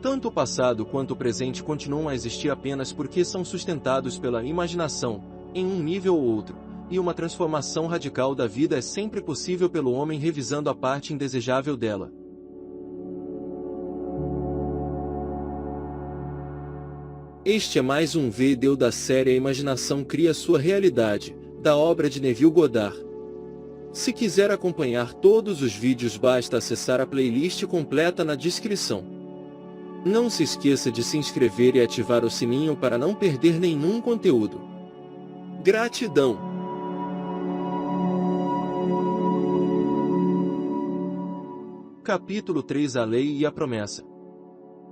Tanto o passado quanto o presente continuam a existir apenas porque são sustentados pela imaginação, em um nível ou outro, e uma transformação radical da vida é sempre possível pelo homem revisando a parte indesejável dela. Este é mais um vídeo da série A Imaginação Cria Sua Realidade, da obra de Neville Goddard. Se quiser acompanhar todos os vídeos, basta acessar a playlist completa na descrição. Não se esqueça de se inscrever e ativar o sininho para não perder nenhum conteúdo. Gratidão! Capítulo 3 A Lei e a Promessa.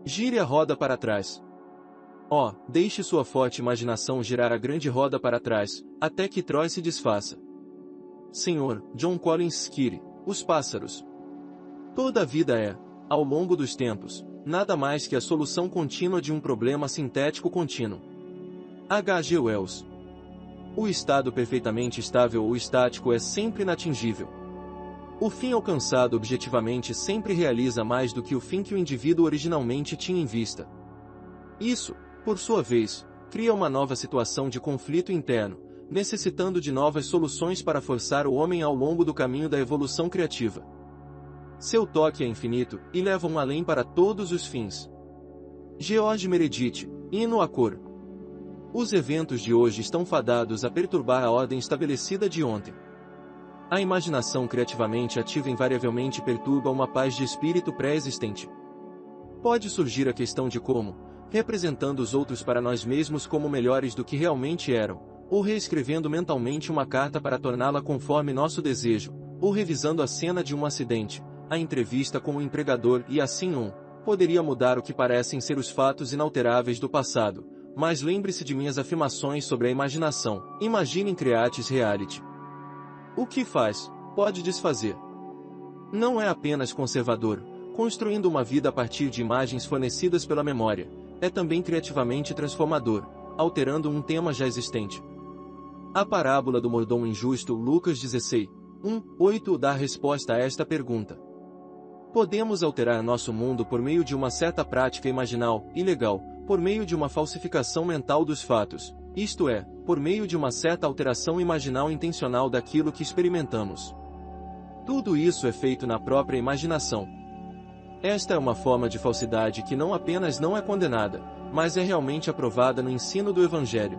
Gire a roda para trás. Deixe sua forte imaginação girar a grande roda para trás, até que Troy se desfaça. Sr. John Collins Skeary, Os Pássaros. Toda a vida é, ao longo dos tempos, nada mais que a solução contínua de um problema sintético contínuo. H. G. Wells. O estado perfeitamente estável ou estático é sempre inatingível. O fim alcançado objetivamente sempre realiza mais do que o fim que o indivíduo originalmente tinha em vista. Isso, por sua vez, cria uma nova situação de conflito interno, necessitando de novas soluções para forçar o homem ao longo do caminho da evolução criativa. Seu toque é infinito, e leva um além para todos os fins. George Meredith, Hino à Cor. Os eventos de hoje estão fadados a perturbar a ordem estabelecida de ontem. A imaginação criativamente ativa invariavelmente perturba uma paz de espírito pré-existente. Pode surgir a questão de como, representando os outros para nós mesmos como melhores do que realmente eram, ou reescrevendo mentalmente uma carta para torná-la conforme nosso desejo, ou revisando a cena de um acidente, a entrevista com o empregador e assim poderia mudar o que parecem ser os fatos inalteráveis do passado, mas lembre-se de minhas afirmações sobre a imaginação, imagine creatis reality. O que faz, pode desfazer. Não é apenas conservador, construindo uma vida a partir de imagens fornecidas pela memória, é também criativamente transformador, alterando um tema já existente. A parábola do mordomo injusto, Lucas 16, 1:8 dá resposta a esta pergunta. Podemos alterar nosso mundo por meio de uma certa prática imaginal, ilegal, por meio de uma falsificação mental dos fatos, isto é, por meio de uma certa alteração imaginal intencional daquilo que experimentamos. Tudo isso é feito na própria imaginação. Esta é uma forma de falsidade que não apenas não é condenada, mas é realmente aprovada no ensino do Evangelho.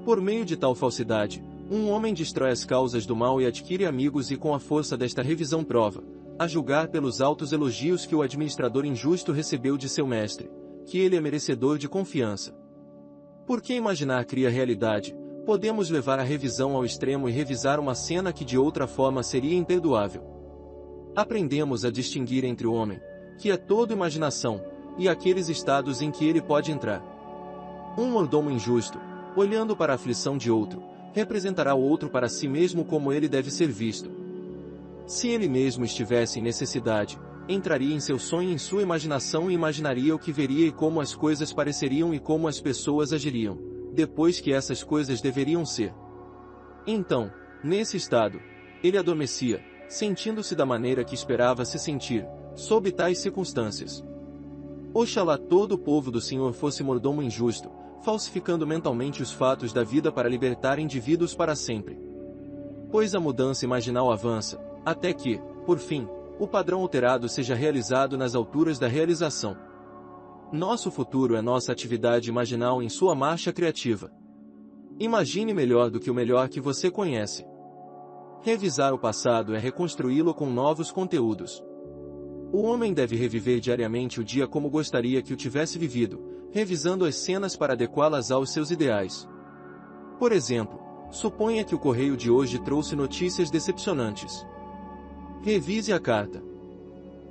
Por meio de tal falsidade, um homem destrói as causas do mal e adquire amigos e com a força desta revisão prova, a julgar pelos altos elogios que o administrador injusto recebeu de seu mestre, que ele é merecedor de confiança. Porque imaginar cria realidade, podemos levar a revisão ao extremo e revisar uma cena que de outra forma seria imperdoável. Aprendemos a distinguir entre o homem, que é todo imaginação, e aqueles estados em que ele pode entrar. Um mordomo injusto, olhando para a aflição de outro, representará o outro para si mesmo como ele deve ser visto. Se ele mesmo estivesse em necessidade, entraria em seu sonho e em sua imaginação e imaginaria o que veria e como as coisas pareceriam e como as pessoas agiriam, depois que essas coisas deveriam ser. Então, nesse estado, ele adormecia, sentindo-se da maneira que esperava se sentir, sob tais circunstâncias. Oxalá todo o povo do Senhor fosse mordomo injusto, falsificando mentalmente os fatos da vida para libertar indivíduos para sempre. Pois a mudança imaginal avança, até que, por fim, o padrão alterado seja realizado nas alturas da realização. Nosso futuro é nossa atividade imaginal em sua marcha criativa. Imagine melhor do que o melhor que você conhece. Revisar o passado é reconstruí-lo com novos conteúdos. O homem deve reviver diariamente o dia como gostaria que o tivesse vivido, revisando as cenas para adequá-las aos seus ideais. Por exemplo, suponha que o correio de hoje trouxe notícias decepcionantes. Revise a carta.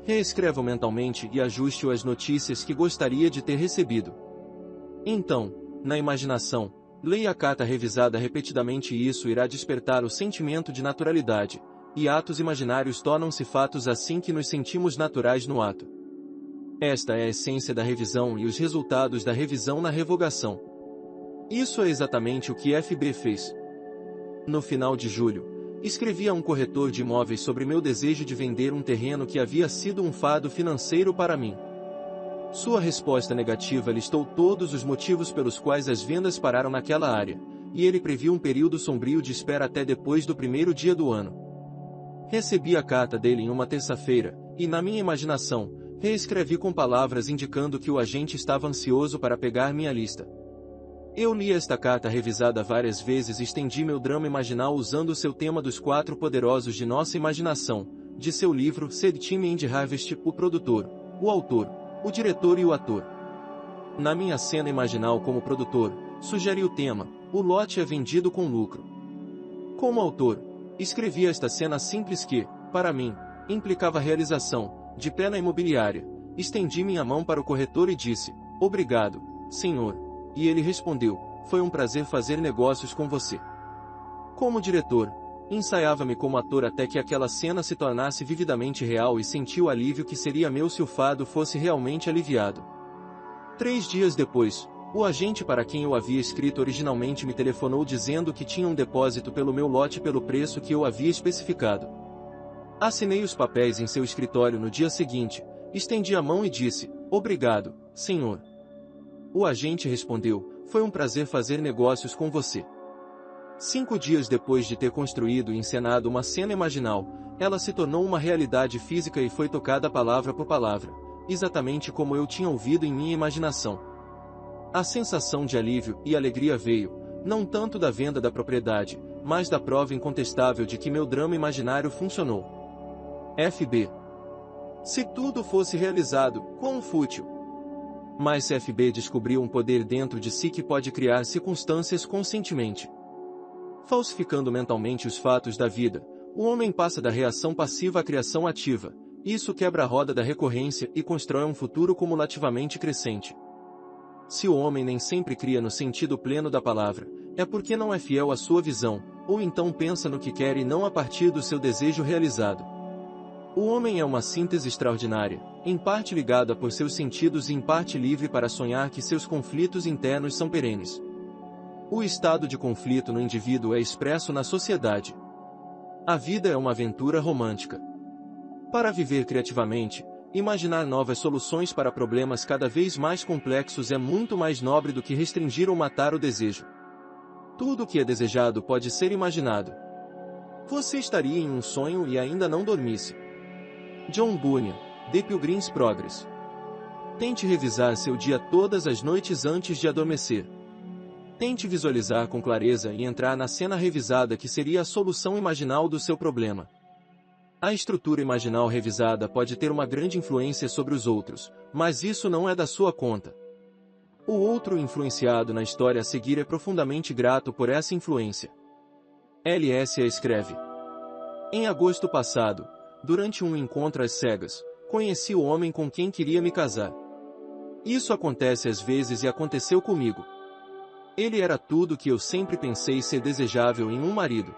Reescreva mentalmente e ajuste-o às notícias que gostaria de ter recebido. Então, na imaginação, leia a carta revisada repetidamente e isso irá despertar o sentimento de naturalidade, e atos imaginários tornam-se fatos assim que nos sentimos naturais no ato. Esta é a essência da revisão e os resultados da revisão na revogação. Isso é exatamente o que FB fez. No final de julho, escrevi a um corretor de imóveis sobre meu desejo de vender um terreno que havia sido um fardo financeiro para mim. Sua resposta negativa listou todos os motivos pelos quais as vendas pararam naquela área, e ele previu um período sombrio de espera até depois do primeiro dia do ano. Recebi a carta dele em uma terça-feira, e na minha imaginação, reescrevi com palavras indicando que o agente estava ansioso para pegar minha lista. Eu li esta carta revisada várias vezes e estendi meu drama imaginal usando o seu tema dos 4 poderosos de nossa imaginação, de seu livro Seed Time and Harvest, o produtor, o autor, o diretor e o ator. Na minha cena imaginal como produtor, sugeri o tema, o lote é vendido com lucro. Como autor, escrevi esta cena simples que, para mim, implicava a realização, de pé na imobiliária. Estendi minha mão para o corretor e disse, obrigado, senhor. E ele respondeu, foi um prazer fazer negócios com você. Como diretor, ensaiava-me como ator até que aquela cena se tornasse vividamente real e senti o alívio que seria meu se o fado fosse realmente aliviado. 3 dias depois, o agente para quem eu havia escrito originalmente me telefonou dizendo que tinha um depósito pelo meu lote pelo preço que eu havia especificado. Assinei os papéis em seu escritório no dia seguinte, estendi a mão e disse, obrigado, senhor. O agente respondeu, foi um prazer fazer negócios com você. 5 dias depois de ter construído e encenado uma cena imaginal, ela se tornou uma realidade física e foi tocada palavra por palavra, exatamente como eu tinha ouvido em minha imaginação. A sensação de alívio e alegria veio, não tanto da venda da propriedade, mas da prova incontestável de que meu drama imaginário funcionou. FB. Se tudo fosse realizado, quão fútil! Mas FB descobriu um poder dentro de si que pode criar circunstâncias conscientemente. Falsificando mentalmente os fatos da vida, o homem passa da reação passiva à criação ativa. Isso quebra a roda da recorrência e constrói um futuro cumulativamente crescente. Se o homem nem sempre cria no sentido pleno da palavra, é porque não é fiel à sua visão, ou então pensa no que quer e não a partir do seu desejo realizado. O homem é uma síntese extraordinária, em parte ligada por seus sentidos e em parte livre para sonhar que seus conflitos internos são perenes. O estado de conflito no indivíduo é expresso na sociedade. A vida é uma aventura romântica. Para viver criativamente, imaginar novas soluções para problemas cada vez mais complexos é muito mais nobre do que restringir ou matar o desejo. Tudo o que é desejado pode ser imaginado. Você estaria em um sonho e ainda não dormisse. John Bunyan, The Pilgrim's Progress. Tente revisar seu dia todas as noites antes de adormecer. Tente visualizar com clareza e entrar na cena revisada que seria a solução imaginal do seu problema. A estrutura imaginal revisada pode ter uma grande influência sobre os outros, mas isso não é da sua conta. O outro influenciado na história a seguir é profundamente grato por essa influência. L.S. escreve. Em agosto passado, durante um encontro às cegas, conheci o homem com quem queria me casar. Isso acontece às vezes e aconteceu comigo. Ele era tudo o que eu sempre pensei ser desejável em um marido.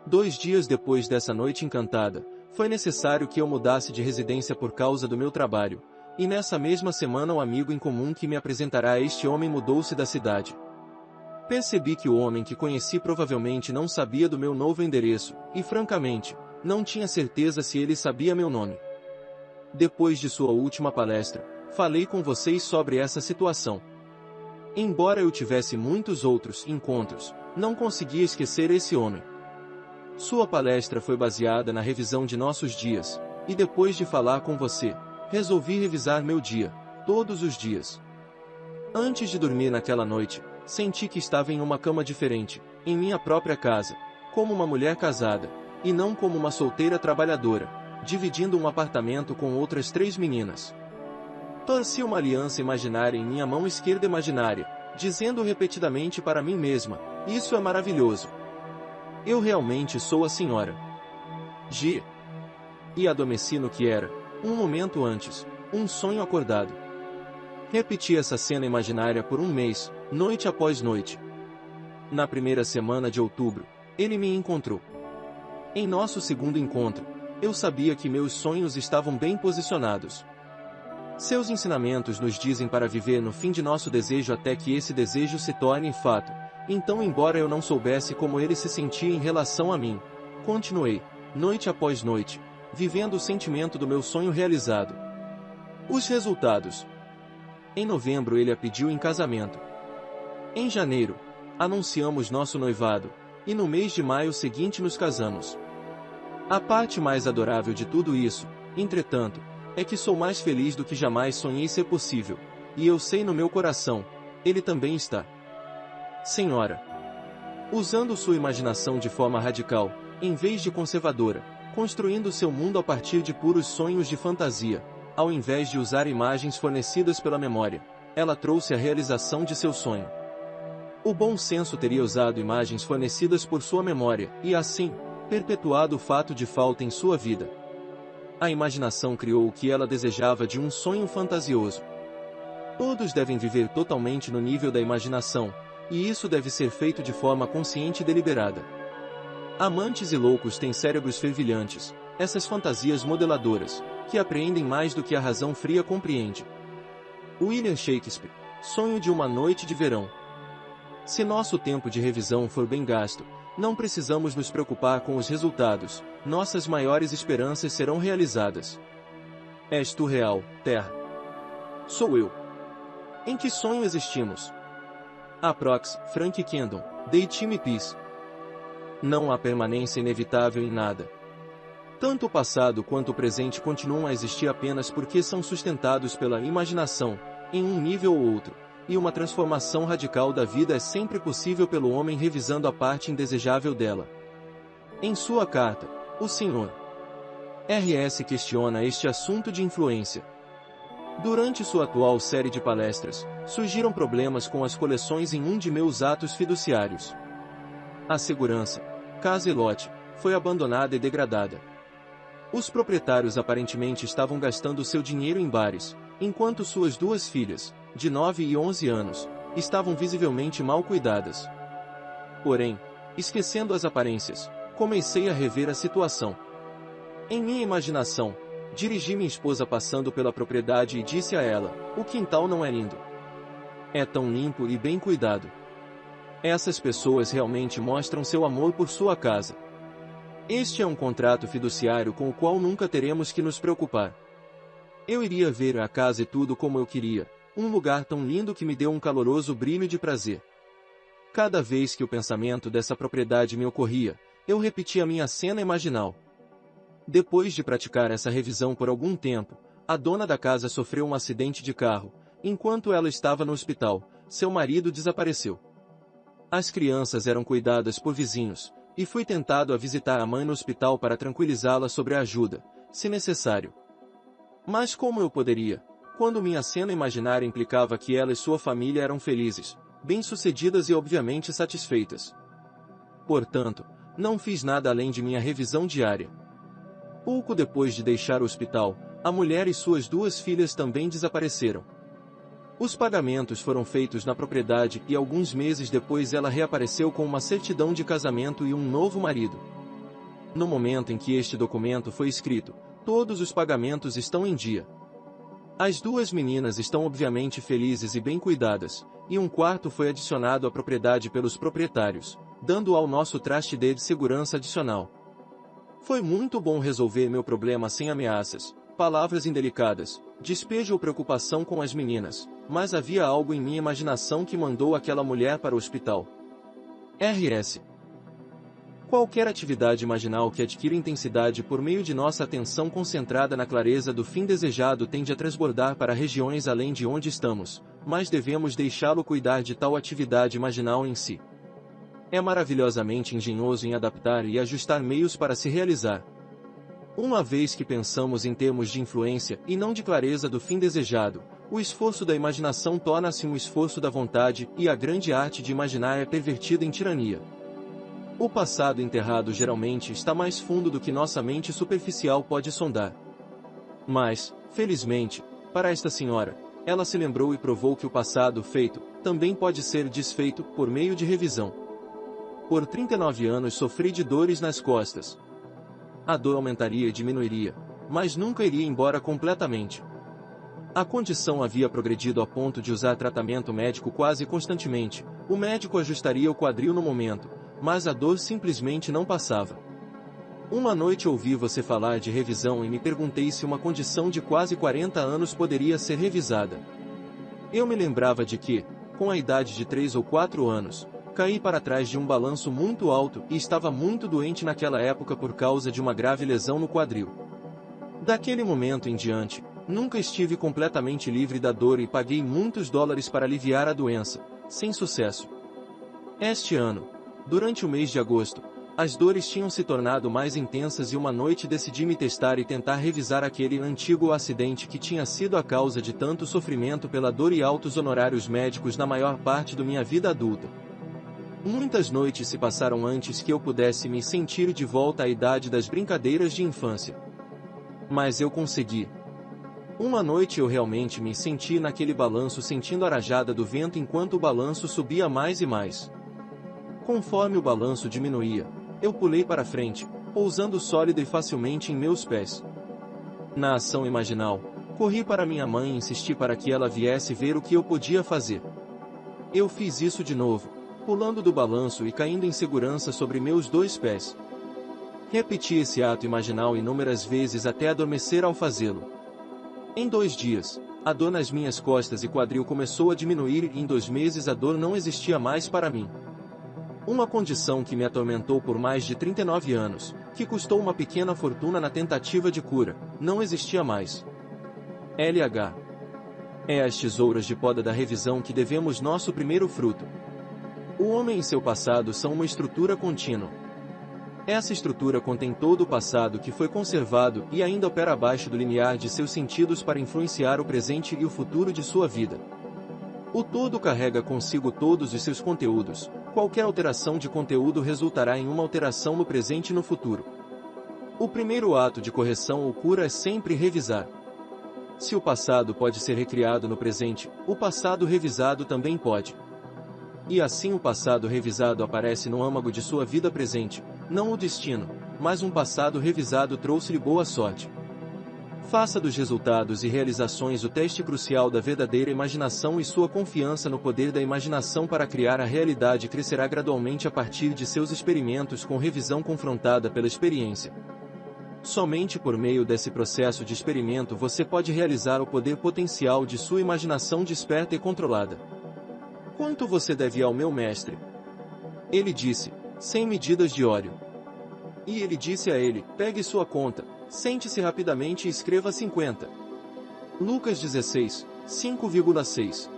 2 dias depois dessa noite encantada, foi necessário que eu mudasse de residência por causa do meu trabalho, e nessa mesma semana o amigo em comum que me apresentará a este homem mudou-se da cidade. Percebi que o homem que conheci provavelmente não sabia do meu novo endereço, e francamente, não tinha certeza se ele sabia meu nome. Depois de sua última palestra, falei com vocês sobre essa situação. Embora eu tivesse muitos outros encontros, não conseguia esquecer esse homem. Sua palestra foi baseada na revisão de nossos dias, e depois de falar com você, resolvi revisar meu dia, todos os dias. Antes de dormir naquela noite, senti que estava em uma cama diferente, em minha própria casa, como uma mulher casada, e não como uma solteira trabalhadora, dividindo um apartamento com outras 3 meninas. Torci uma aliança imaginária em minha mão esquerda imaginária, dizendo repetidamente para mim mesma, isso é maravilhoso. Eu realmente sou a senhora G. E adormeci no que era, um momento antes, um sonho acordado. Repeti essa cena imaginária por um mês, noite após noite. Na primeira semana de outubro, ele me encontrou. Em nosso segundo encontro, eu sabia que meus sonhos estavam bem posicionados. Seus ensinamentos nos dizem para viver no fim de nosso desejo até que esse desejo se torne fato. Então, embora eu não soubesse como ele se sentia em relação a mim, continuei, noite após noite, vivendo o sentimento do meu sonho realizado. Os resultados, Em novembro ele a pediu em casamento. Em janeiro, anunciamos nosso noivado, e no mês de maio seguinte nos casamos. A parte mais adorável de tudo isso, entretanto, é que sou mais feliz do que jamais sonhei ser possível, e eu sei no meu coração, ele também está. Senhora, usando sua imaginação de forma radical, em vez de conservadora, construindo seu mundo a partir de puros sonhos de fantasia, ao invés de usar imagens fornecidas pela memória, ela trouxe a realização de seu sonho. O bom senso teria usado imagens fornecidas por sua memória, e assim, perpetuado o fato de falta em sua vida. A imaginação criou o que ela desejava de um sonho fantasioso. Todos devem viver totalmente no nível da imaginação, e isso deve ser feito de forma consciente e deliberada. Amantes e loucos têm cérebros fervilhantes, essas fantasias modeladoras, que apreendem mais do que a razão fria compreende. William Shakespeare, Sonho de uma Noite de Verão. Se nosso tempo de revisão for bem gasto, não precisamos nos preocupar com os resultados, nossas maiores esperanças serão realizadas. És tu real, Terra? Sou eu. Em que sonho existimos? Aprox, Frank Kendon, Daytime Peace. Não há permanência inevitável em nada. Tanto o passado quanto o presente continuam a existir apenas porque são sustentados pela imaginação, em um nível ou outro, e uma transformação radical da vida é sempre possível pelo homem revisando a parte indesejável dela. Em sua carta, o Sr. R.S. questiona este assunto de influência. Durante sua atual série de palestras, surgiram problemas com as coleções em um de meus atos fiduciários. A segurança, casa e lote, foi abandonada e degradada. Os proprietários aparentemente estavam gastando seu dinheiro em bares, enquanto suas duas filhas, de 9 e 11 anos, estavam visivelmente mal cuidadas. Porém, esquecendo as aparências, comecei a rever a situação. Em minha imaginação, dirigi minha esposa passando pela propriedade e disse a ela: o quintal não é lindo. É tão limpo e bem cuidado. Essas pessoas realmente mostram seu amor por sua casa. Este é um contrato fiduciário com o qual nunca teremos que nos preocupar. Eu iria ver a casa e tudo como eu queria, um lugar tão lindo que me deu um caloroso brilho de prazer. Cada vez que o pensamento dessa propriedade me ocorria, eu repetia minha cena imaginal. Depois de praticar essa revisão por algum tempo, a dona da casa sofreu um acidente de carro. Enquanto ela estava no hospital, seu marido desapareceu. As crianças eram cuidadas por vizinhos, e fui tentado a visitar a mãe no hospital para tranquilizá-la sobre a ajuda, se necessário. Mas como eu poderia, quando minha cena imaginária implicava que ela e sua família eram felizes, bem-sucedidas e obviamente satisfeitas? Portanto, não fiz nada além de minha revisão diária. Pouco depois de deixar o hospital, a mulher e suas duas filhas também desapareceram. Os pagamentos foram feitos na propriedade e alguns meses depois ela reapareceu com uma certidão de casamento e um novo marido. No momento em que este documento foi escrito, todos os pagamentos estão em dia. As duas meninas estão obviamente felizes e bem cuidadas, e um quarto foi adicionado à propriedade pelos proprietários, dando ao nosso traste de segurança adicional. Foi muito bom resolver meu problema sem ameaças, palavras indelicadas, despejo ou preocupação com as meninas, mas havia algo em minha imaginação que mandou aquela mulher para o hospital. R.S. Qualquer atividade imaginal que adquire intensidade por meio de nossa atenção concentrada na clareza do fim desejado tende a transbordar para regiões além de onde estamos, mas devemos deixá-lo cuidar de tal atividade imaginal em si. É maravilhosamente engenhoso em adaptar e ajustar meios para se realizar. Uma vez que pensamos em termos de influência e não de clareza do fim desejado, o esforço da imaginação torna-se um esforço da vontade e a grande arte de imaginar é pervertida em tirania. O passado enterrado geralmente está mais fundo do que nossa mente superficial pode sondar. Mas, felizmente, para esta senhora, ela se lembrou e provou que o passado feito também pode ser desfeito por meio de revisão. Por 39 anos sofri de dores nas costas. A dor aumentaria e diminuiria, mas nunca iria embora completamente. A condição havia progredido a ponto de usar tratamento médico quase constantemente. O médico ajustaria o quadril no momento, mas a dor simplesmente não passava. Uma noite ouvi você falar de revisão e me perguntei se uma condição de quase 40 anos poderia ser revisada. Eu me lembrava de que, com a idade de 3 ou 4 anos, caí para trás de um balanço muito alto e estava muito doente naquela época por causa de uma grave lesão no quadril. Daquele momento em diante, nunca estive completamente livre da dor e paguei muitos dólares para aliviar a doença, sem sucesso. Este ano, durante o mês de agosto, as dores tinham se tornado mais intensas e uma noite decidi me testar e tentar revisar aquele antigo acidente que tinha sido a causa de tanto sofrimento pela dor e altos honorários médicos na maior parte da minha vida adulta. Muitas noites se passaram antes que eu pudesse me sentir de volta à idade das brincadeiras de infância. Mas eu consegui. Uma noite eu realmente me senti naquele balanço sentindo a rajada do vento enquanto o balanço subia mais e mais. Conforme o balanço diminuía, eu pulei para frente, pousando sólida e facilmente em meus pés. Na ação imaginal, corri para minha mãe e insisti para que ela viesse ver o que eu podia fazer. Eu fiz isso de novo, pulando do balanço e caindo em segurança sobre meus 2 pés. Repeti esse ato imaginal inúmeras vezes até adormecer ao fazê-lo. Em 2 dias, a dor nas minhas costas e quadril começou a diminuir e em 2 meses a dor não existia mais para mim. Uma condição que me atormentou por mais de 39 anos, que custou uma pequena fortuna na tentativa de cura, não existia mais. LH. É às tesouras de poda da revisão que devemos nosso primeiro fruto. O homem e seu passado são uma estrutura contínua. Essa estrutura contém todo o passado que foi conservado e ainda opera abaixo do limiar de seus sentidos para influenciar o presente e o futuro de sua vida. O todo carrega consigo todos os seus conteúdos. Qualquer alteração de conteúdo resultará em uma alteração no presente e no futuro. O primeiro ato de correção ou cura é sempre revisar. Se o passado pode ser recriado no presente, o passado revisado também pode. E assim o passado revisado aparece no âmago de sua vida presente, não o destino, mas um passado revisado trouxe-lhe boa sorte. Faça dos resultados e realizações o teste crucial da verdadeira imaginação e sua confiança no poder da imaginação para criar a realidade crescerá gradualmente a partir de seus experimentos com revisão confrontada pela experiência. Somente por meio desse processo de experimento você pode realizar o poder potencial de sua imaginação desperta e controlada. Quanto você deve ao meu mestre? Ele disse, 100 medidas de óleo. E ele disse a ele, pegue sua conta, sente-se rapidamente e escreva 50. Lucas 16, 5,6.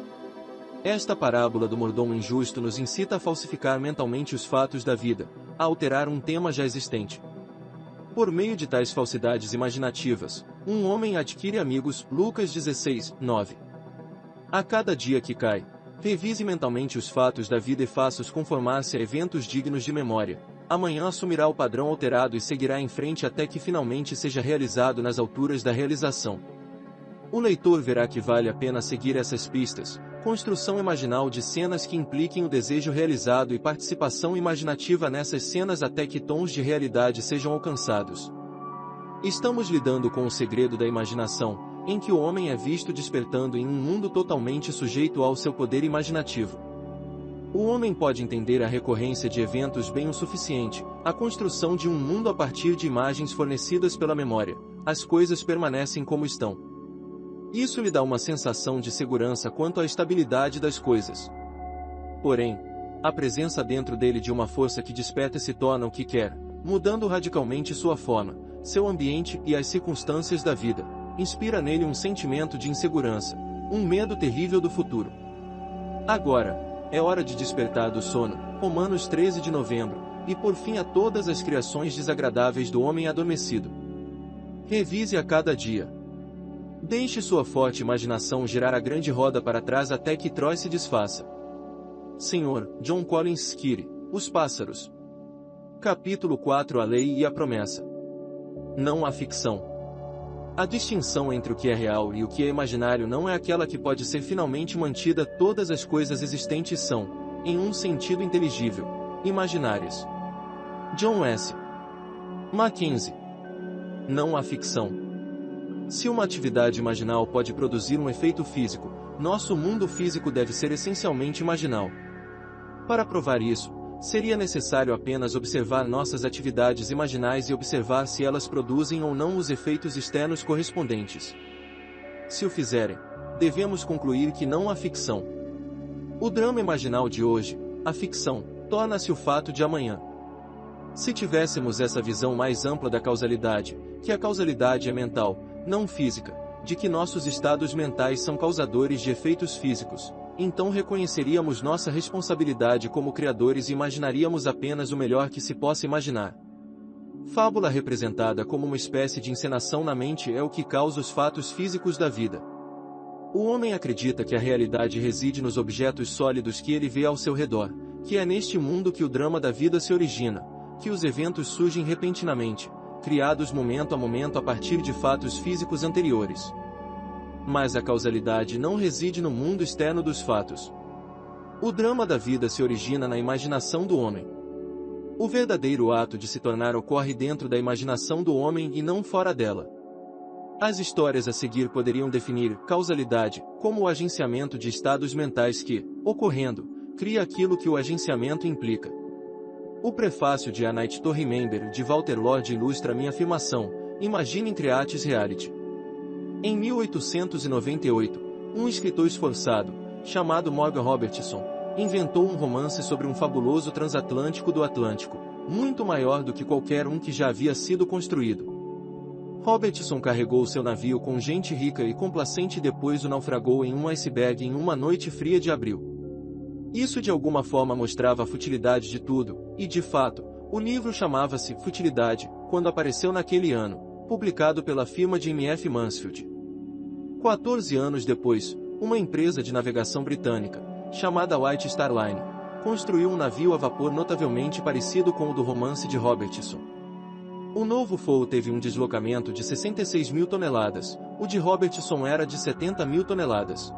Esta parábola do mordomo injusto nos incita a falsificar mentalmente os fatos da vida, a alterar um tema já existente. Por meio de tais falsidades imaginativas, um homem adquire amigos, Lucas 16, 9. A cada dia que cai, revise mentalmente os fatos da vida e faça-os conformar-se a eventos dignos de memória. Amanhã assumirá o padrão alterado e seguirá em frente até que finalmente seja realizado nas alturas da realização. O leitor verá que vale a pena seguir essas pistas, construção imaginal de cenas que impliquem o desejo realizado e participação imaginativa nessas cenas até que tons de realidade sejam alcançados. Estamos lidando com o segredo da imaginação, em que o homem é visto despertando em um mundo totalmente sujeito ao seu poder imaginativo. O homem pode entender a recorrência de eventos bem o suficiente, a construção de um mundo a partir de imagens fornecidas pela memória, as coisas permanecem como estão. Isso lhe dá uma sensação de segurança quanto à estabilidade das coisas. Porém, a presença dentro dele de uma força que desperta se torna o que quer, mudando radicalmente sua forma, seu ambiente e as circunstâncias da vida, inspira nele um sentimento de insegurança, um medo terrível do futuro. Agora, é hora de despertar do sono, Romanos 13 de novembro, e por fim a todas as criações desagradáveis do homem adormecido. Revise a cada dia. Deixe sua forte imaginação girar a grande roda para trás até que Troy se desfaça. Sr. John Collins Skeery, Os Pássaros. Capítulo 4 A Lei e a Promessa. Não há ficção. A distinção entre o que é real e o que é imaginário não é aquela que pode ser finalmente mantida. Todas as coisas existentes são, em um sentido inteligível, imaginárias. John S. Mackenzie. Não há ficção. Se uma atividade imaginal pode produzir um efeito físico, nosso mundo físico deve ser essencialmente imaginal. Para provar isso, seria necessário apenas observar nossas atividades imaginais e observar se elas produzem ou não os efeitos externos correspondentes. Se o fizerem, devemos concluir que não há ficção. O drama imaginal de hoje, a ficção, torna-se o fato de amanhã. Se tivéssemos essa visão mais ampla da causalidade, que a causalidade é mental, não física, de que nossos estados mentais são causadores de efeitos físicos, então reconheceríamos nossa responsabilidade como criadores e imaginaríamos apenas o melhor que se possa imaginar. Fábula representada como uma espécie de encenação na mente é o que causa os fatos físicos da vida. O homem acredita que a realidade reside nos objetos sólidos que ele vê ao seu redor, que é neste mundo que o drama da vida se origina, que os eventos surgem repentinamente, criados momento a momento a partir de fatos físicos anteriores. Mas a causalidade não reside no mundo externo dos fatos. O drama da vida se origina na imaginação do homem. O verdadeiro ato de se tornar ocorre dentro da imaginação do homem e não fora dela. As histórias a seguir poderiam definir causalidade como o agenciamento de estados mentais que, ocorrendo, cria aquilo que o agenciamento implica. O prefácio de A Night to Remember de Walter Lord ilustra minha afirmação: imaginem creatis reality. Em 1898, um escritor esforçado, chamado Morgan Robertson, inventou um romance sobre um fabuloso transatlântico do Atlântico, muito maior do que qualquer um que já havia sido construído. Robertson carregou seu navio com gente rica e complacente e depois o naufragou em um iceberg em uma noite fria de abril. Isso de alguma forma mostrava a futilidade de tudo, e de fato, o livro chamava-se Futilidade, quando apareceu naquele ano, publicado pela firma de M.F. Mansfield. 14 anos depois, uma empresa de navegação britânica, chamada White Star Line, construiu um navio a vapor notavelmente parecido com o do romance de Robertson. O novo fogo teve um deslocamento de 66 mil toneladas, o de Robertson era de 70 mil toneladas.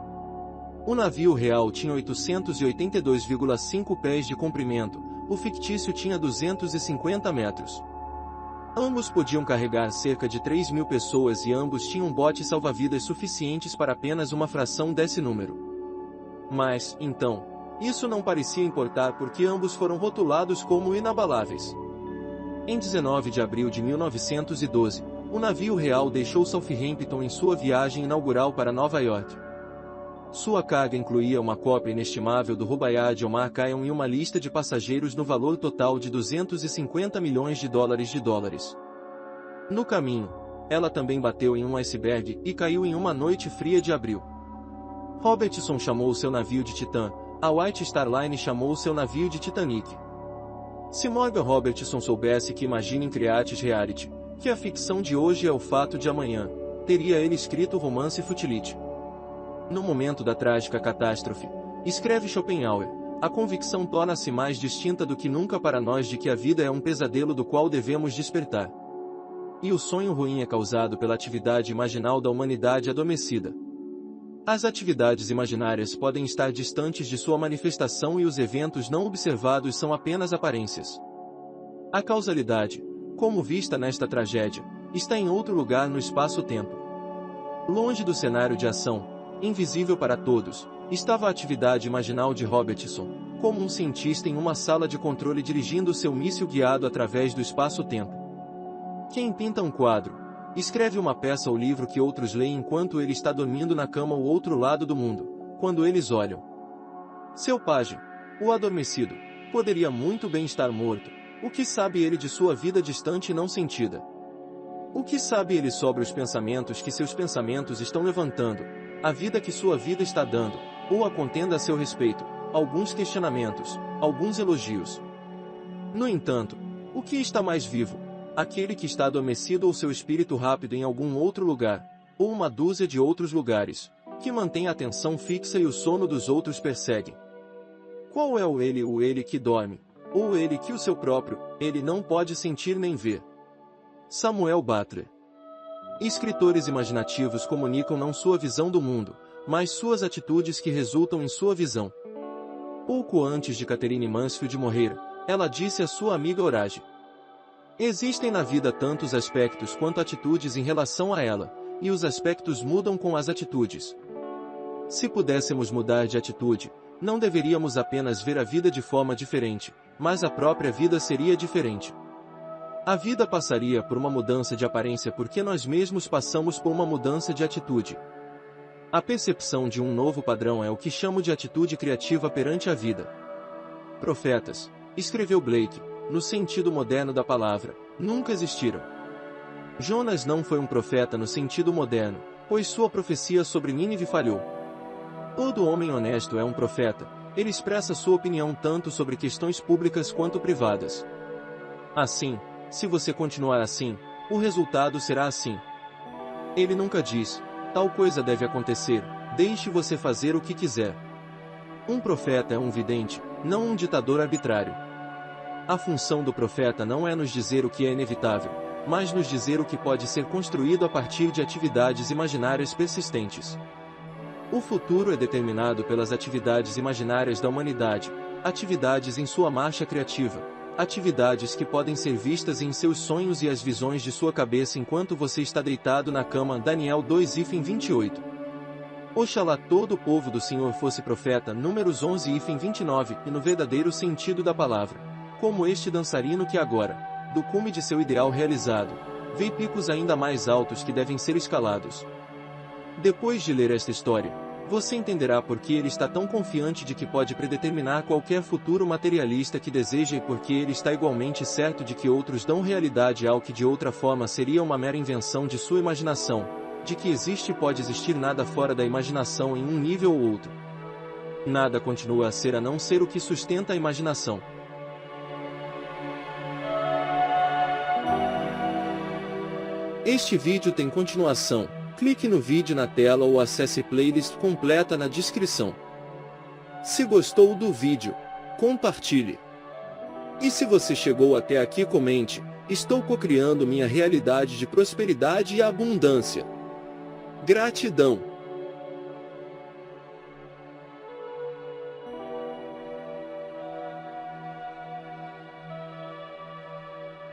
O navio real tinha 882,5 pés de comprimento, o fictício tinha 250 metros. Ambos podiam carregar cerca de 3.000 pessoas e ambos tinham botes salva-vidas suficientes para apenas uma fração desse número. Mas, então, isso não parecia importar porque ambos foram rotulados como inabaláveis. Em 19 de abril de 1912, o navio real deixou Southampton em sua viagem inaugural para Nova York. Sua carga incluía uma cópia inestimável do Rubaiyat Omar Khayyam e uma lista de passageiros no valor total de 250 milhões de dólares. No caminho, ela também bateu em um iceberg e caiu em uma noite fria de abril. Robertson chamou seu navio de Titã, a White Star Line chamou seu navio de Titanic. Se Morgan Robertson soubesse que Imaginem Creatis Reality, que a ficção de hoje é o fato de amanhã, teria ele escrito o romance Futility. No momento da trágica catástrofe, escreve Schopenhauer, a convicção torna-se mais distinta do que nunca para nós de que a vida é um pesadelo do qual devemos despertar. E o sonho ruim é causado pela atividade imaginal da humanidade adormecida. As atividades imaginárias podem estar distantes de sua manifestação e os eventos não observados são apenas aparências. A causalidade, como vista nesta tragédia, está em outro lugar no espaço-tempo. Longe do cenário de ação, invisível para todos, estava a atividade imaginal de Robertson, como um cientista em uma sala de controle dirigindo seu míssil guiado através do espaço-tempo. Quem pinta um quadro, escreve uma peça ou livro que outros leem enquanto ele está dormindo na cama ao outro lado do mundo, quando eles olham. Seu pajem, o adormecido, poderia muito bem estar morto. O que sabe ele de sua vida distante e não sentida? O que sabe ele sobre os pensamentos que seus pensamentos estão levantando, a vida que sua vida está dando, ou a contenda a seu respeito, alguns questionamentos, alguns elogios? No entanto, o que está mais vivo? Aquele que está adormecido ou seu espírito rápido em algum outro lugar, ou uma dúzia de outros lugares, que mantém a atenção fixa e o sono dos outros persegue? Qual é o ele que dorme, ou o ele que o seu próprio, ele não pode sentir nem ver? Samuel Butler. Escritores imaginativos comunicam não sua visão do mundo, mas suas atitudes que resultam em sua visão. Pouco antes de Catherine Mansfield morrer, ela disse à sua amiga Horácio: existem na vida tantos aspectos quanto atitudes em relação a ela, e os aspectos mudam com as atitudes. Se pudéssemos mudar de atitude, não deveríamos apenas ver a vida de forma diferente, mas a própria vida seria diferente. A vida passaria por uma mudança de aparência porque nós mesmos passamos por uma mudança de atitude. A percepção de um novo padrão é o que chamo de atitude criativa perante a vida. Profetas, escreveu Blake, no sentido moderno da palavra, nunca existiram. Jonas não foi um profeta no sentido moderno, pois sua profecia sobre Nínive falhou. Todo homem honesto é um profeta, ele expressa sua opinião tanto sobre questões públicas quanto privadas. Assim, se você continuar assim, o resultado será assim. Ele nunca diz, tal coisa deve acontecer, deixe você fazer o que quiser. Um profeta é um vidente, não um ditador arbitrário. A função do profeta não é nos dizer o que é inevitável, mas nos dizer o que pode ser construído a partir de atividades imaginárias persistentes. O futuro é determinado pelas atividades imaginárias da humanidade, atividades em sua marcha criativa, atividades que podem ser vistas em seus sonhos e as visões de sua cabeça enquanto você está deitado na cama. Daniel 2:28. Oxalá todo o povo do Senhor fosse profeta. Números 11:29, e no verdadeiro sentido da palavra. Como este dançarino que agora, do cume de seu ideal realizado, vê picos ainda mais altos que devem ser escalados. Depois de ler esta história, você entenderá por que ele está tão confiante de que pode predeterminar qualquer futuro materialista que deseja e por que ele está igualmente certo de que outros dão realidade ao que de outra forma seria uma mera invenção de sua imaginação, de que existe e pode existir nada fora da imaginação em um nível ou outro. Nada continua a ser a não ser o que sustenta a imaginação. Este vídeo tem continuação. Clique no vídeo na tela ou acesse a playlist completa na descrição. Se gostou do vídeo, compartilhe. E se você chegou até aqui, comente: estou cocriando minha realidade de prosperidade e abundância. Gratidão.